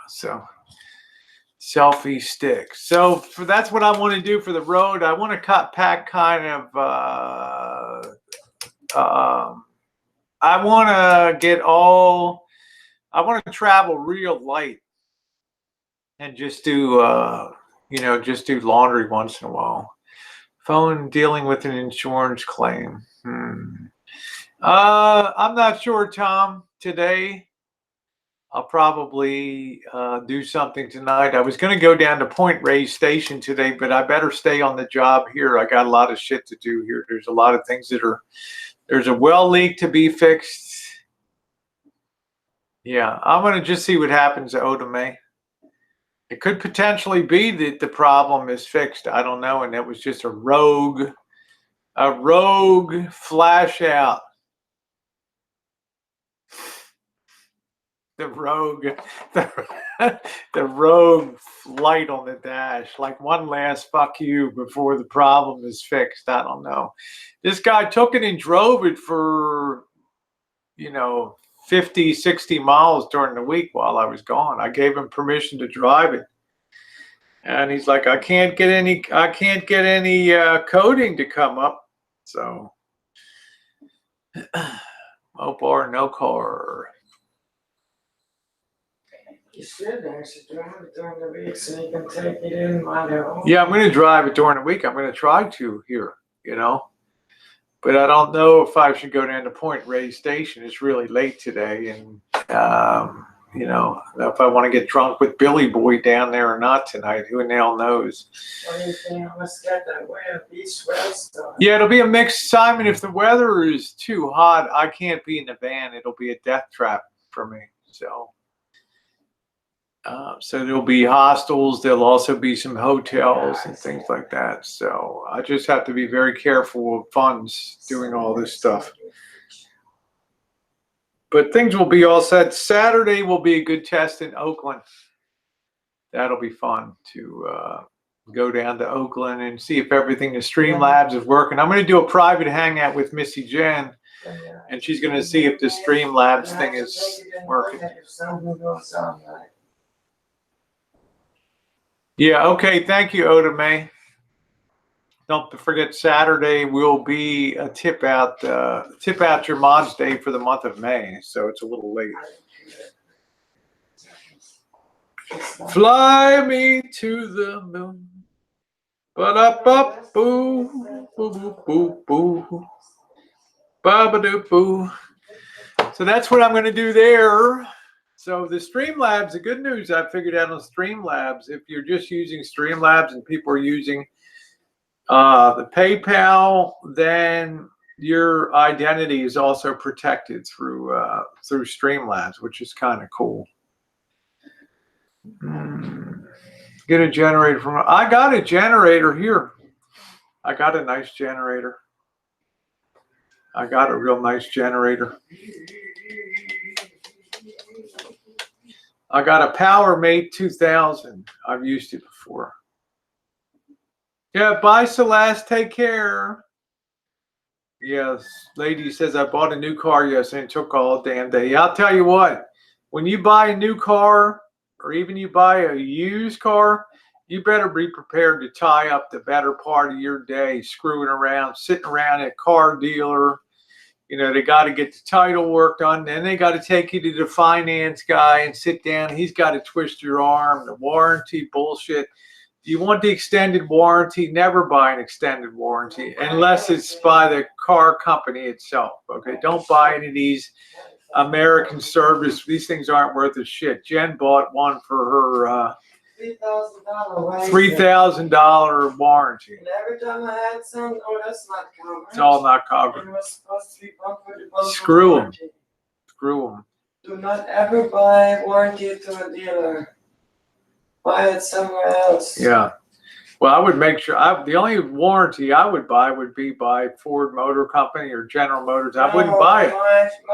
So selfie stick. So that's what I want to do for the road. I want to pack kind of I want to travel real light and just do you know, just do laundry once in a while. Phone dealing with an insurance claim. I'm not sure, Tom. Today I'll probably do something tonight. I was going to go down to Point Reyes Station today, but I better stay on the job here. I got a lot of shit to do here. There's a lot of things there's a well leak to be fixed. Yeah, I'm going to just see what happens at Otome. It could potentially be that the problem is fixed. I don't know. And it was just a rogue flash out. The rogue light on the dash, like one last fuck you before the problem is fixed. I don't know. This guy took it and drove it for, you know, 50, 60 miles during the week while I was gone. I gave him permission to drive it. And he's like, I can't get any coding to come up. So Mopar, no car. You should actually drive it during the week so you can take it in while you're home. Yeah, I'm going to drive it during the week. I'm going to try to here, you know. But I don't know if I should go down to Point Reyes Station. It's really late today. And, you know, if I want to get drunk with Billy Boy down there or not tonight, who the hell knows? What do you think? Let's get that way of beach well. Yeah, it'll be a mixed assignment. If the weather is too hot, I can't be in the van. It'll be a death trap for me. So. So there'll be hostels. There'll also be some hotels and things like that. So I just have to be very careful of funds doing all this stuff. But things will be all set. Saturday will be a good test in Oakland. That'll be fun to go down to Oakland and see if everything in Streamlabs is working. I'm going to do a private hangout with Missy Jenn, and she's going to see if the Streamlabs thing is working. Yeah, okay. Thank you, Oda May. Don't forget, Saturday will be a tip out your mods day for the month of May, so it's a little late. Fly me to the moon. Ba-da-ba-boo, boo-boo-boo-boo. Ba-ba-doo-boo. So that's what I'm going to do there. So the Streamlabs, the good news I figured out on Streamlabs, if you're just using Streamlabs and people are using the PayPal, then your identity is also protected through Streamlabs, which is kind of cool. Get a generator from. I got a generator here. I got a nice generator. I got a real nice generator. I got a PowerMate 2000. I've used it before. Yeah, bye, Celeste. Take care. Yes, lady says I bought a new car yesterday and took all damn day. Yeah, I'll tell you what. When you buy a new car, or even you buy a used car, you better be prepared to tie up the better part of your day screwing around, sitting around at a car dealer. You know, they got to get the title work done. Then they got to take you to the finance guy and sit down. He's got to twist your arm. The warranty bullshit. You want the extended warranty, never buy an extended warranty unless it's by the car company itself. Okay, don't buy any of these American Service. These things aren't worth a shit. Jen bought one for her $3,000 warranty. And every time I had some, oh, that's not covered. It's all not covered. It was supposed to be bumper. Screw them. Screw them. Do not ever buy warranty to a dealer. Buy it somewhere else. Yeah. Well, I would make sure. The only warranty I would buy would be by Ford Motor Company or General Motors. I wouldn't buy it.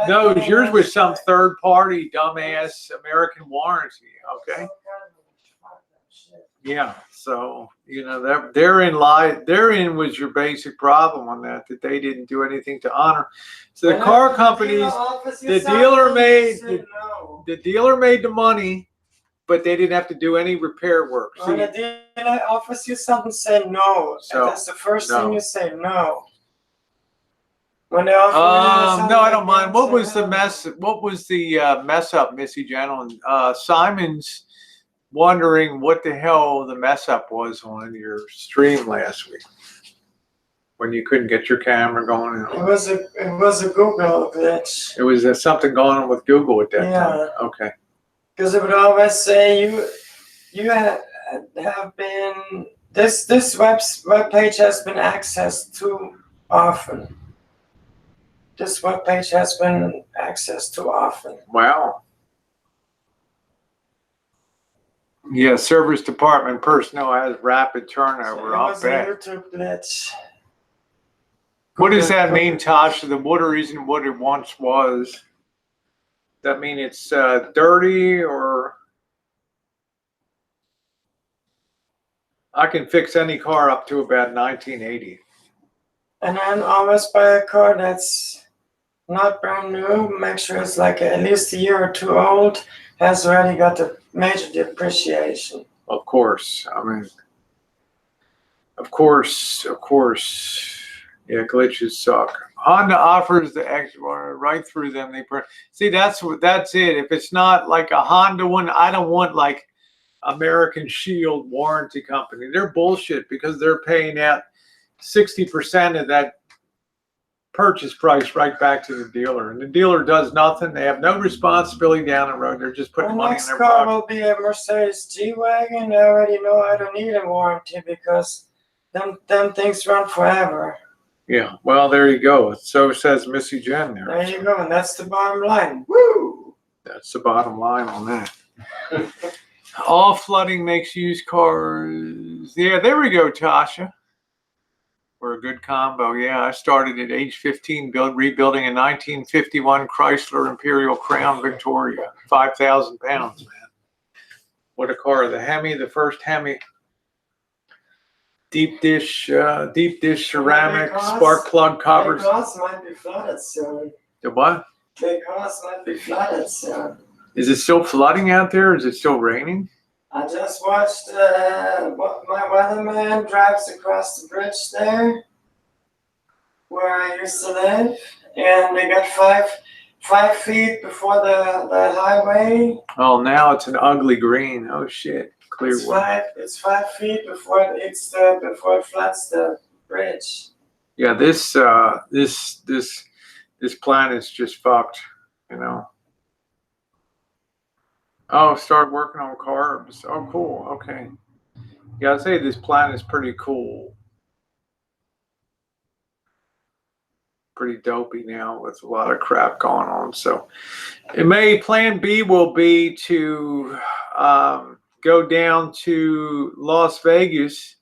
No, yours was some third-party dumbass American warranty. Okay. Yeah. So you know that therein was your basic problem on that they didn't do anything to honor. So the car companies, the dealer made the money. But they didn't have to do any repair work. When the dealer offers you something, say no. So, that's the first thing you say, no. When they offer you something, no, I don't mind. What was the mess? What was the mess up, Missy Jenn? Simon's wondering what the hell the mess up was on your stream last week when you couldn't get your camera going. It was a Google glitch. It was something going on with Google at that time. Okay. Because it would always say you have been this web page has been accessed too often. This web page has been accessed too often. Wow. Yeah, service department personnel has rapid turnover. I'll bet. YouTube glitch. What does that mean, Tasha? The water isn't what it once was. That mean it's dirty, or I can fix any car up to about 1980. And then always buy a car that's not brand new. Make sure it's like at least a year or two old. Has already got a major depreciation. Of course. I mean, of course. Yeah, glitches suck. Honda offers the extra right through them. See, that's it. If it's not like a Honda one, I don't want like American Shield warranty company. They're bullshit because they're paying out 60% of that purchase price right back to the dealer, and the dealer does nothing. They have no responsibility down the road. They're just putting money in their pocket. The next car will be a Mercedes G-Wagon. I already know I don't need a warranty because them things run forever. Yeah, well, there you go. So says Missy Jenn there. There you go, and that's the bottom line. Woo! That's the bottom line on that. All flooding makes used cars. Yeah, there we go, Tasha. We're a good combo. Yeah, I started at age 15 rebuilding a 1951 Chrysler Imperial Crown Victoria. 5,000 pounds, man. What a car. The Hemi, the first Hemi. Deep dish ceramic, spark plug covers. The cars might be flooded soon. The what? The cars might be flooded soon. Is it still flooding out there? Is it still raining? I just watched my weatherman drives across the bridge there, where I used to live, and they got 5 feet before the highway. Oh, now it's an ugly green. Oh shit. Clear one. It's 5 feet before it floods the bridge. Yeah, this planet's just fucked, you know. Oh, start working on carbs. Oh, cool. Okay. Yeah, I'd say this planet's pretty cool. Pretty dopey now with a lot of crap going on. So plan B will be to go down to Las Vegas,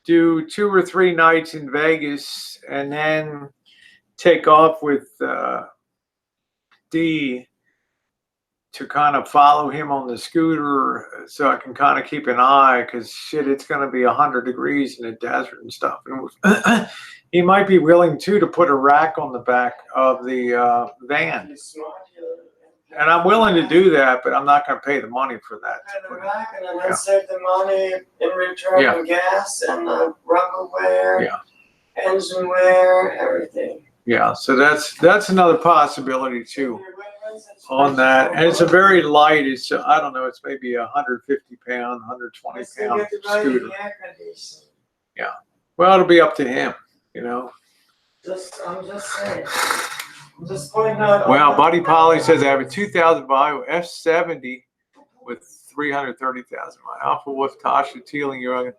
do 2 or 3 nights in Vegas, and then take off with D to kind of follow him on the scooter so I can kind of keep an eye, because shit, it's going to be 100 degrees in the desert and stuff. And he might be willing too to put a rack on the back of the van. And I'm willing to do that, but I'm not going to pay the money for that. And the rack, and then save the money in return for gas and rubber wear, engine wear, everything. Yeah, so that's another possibility too on that. And it's a very light, it's I don't know, it's maybe 150 pound, 120 pound scooter. Yeah. Well, it'll be up to him, you know. I'm just saying. I'm just pointing out. Well, Buddy Polly says I have a 2000 Volvo F70 with 330,000 miles. Alpha Wolf Tasha Teeling, you're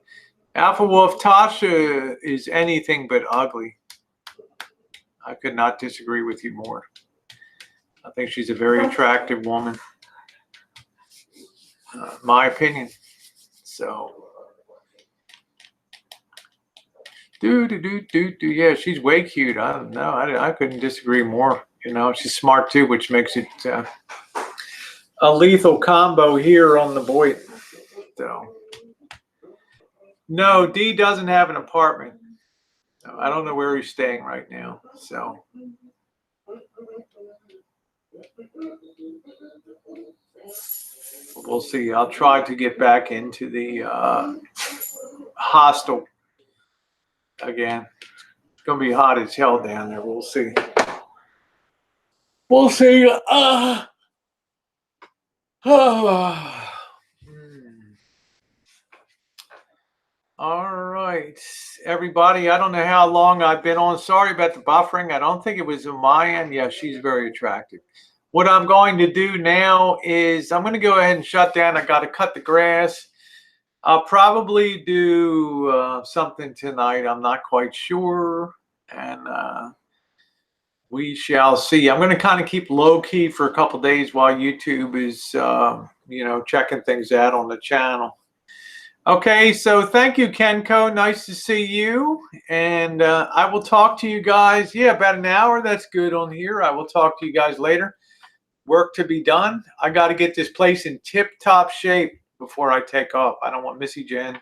Alpha Wolf Tasha is anything but ugly. I could not disagree with you more. I think she's a very attractive woman. My opinion. So. Yeah, she's way cute. I don't know. I couldn't disagree more. You know, she's smart too, which makes it a lethal combo here on the Boyd. So. No, D doesn't have an apartment. I don't know where he's staying right now. So. We'll see. I'll try to get back into the hostel again. It's going to be hot as hell down there. We'll see. We'll see. All right, everybody. I don't know how long I've been on. Sorry about the buffering. I don't think it was on my end. Yeah, she's very attractive. What I'm going to do now is I'm going to go ahead and shut down. I got to cut the grass. I'll probably do something tonight. I'm not quite sure. And we shall see. I'm going to kind of keep low key for a couple days while YouTube is, you know, checking things out on the channel. Okay, so thank you, Kenko. Nice to see you. And I will talk to you guys. Yeah, about an hour. That's good on here. I will talk to you guys later. Work to be done. I got to get this place in tip-top shape before I take off. I don't want Missy Jenn.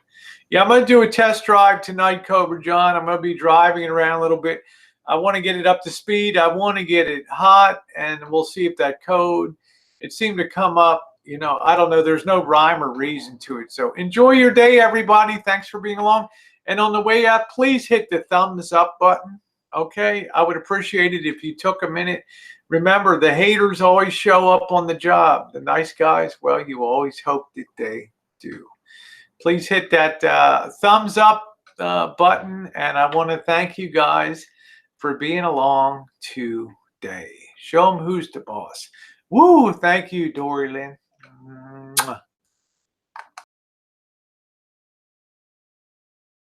Yeah, I'm going to do a test drive tonight, Cobra John. I'm going to be driving it around a little bit. I want to get it up to speed. I want to get it hot, and we'll see if that code, it seemed to come up. You know, I don't know. There's no rhyme or reason to it. So enjoy your day, everybody. Thanks for being along. And on the way out, please hit the thumbs up button. Okay? I would appreciate it if you took a minute. Remember, the haters always show up on the job. The nice guys, well, you always hope that they do. Please hit that thumbs up button. And I want to thank you guys for being along today. Show them who's the boss. Woo! Thank you, Dory Lynn. Mwah.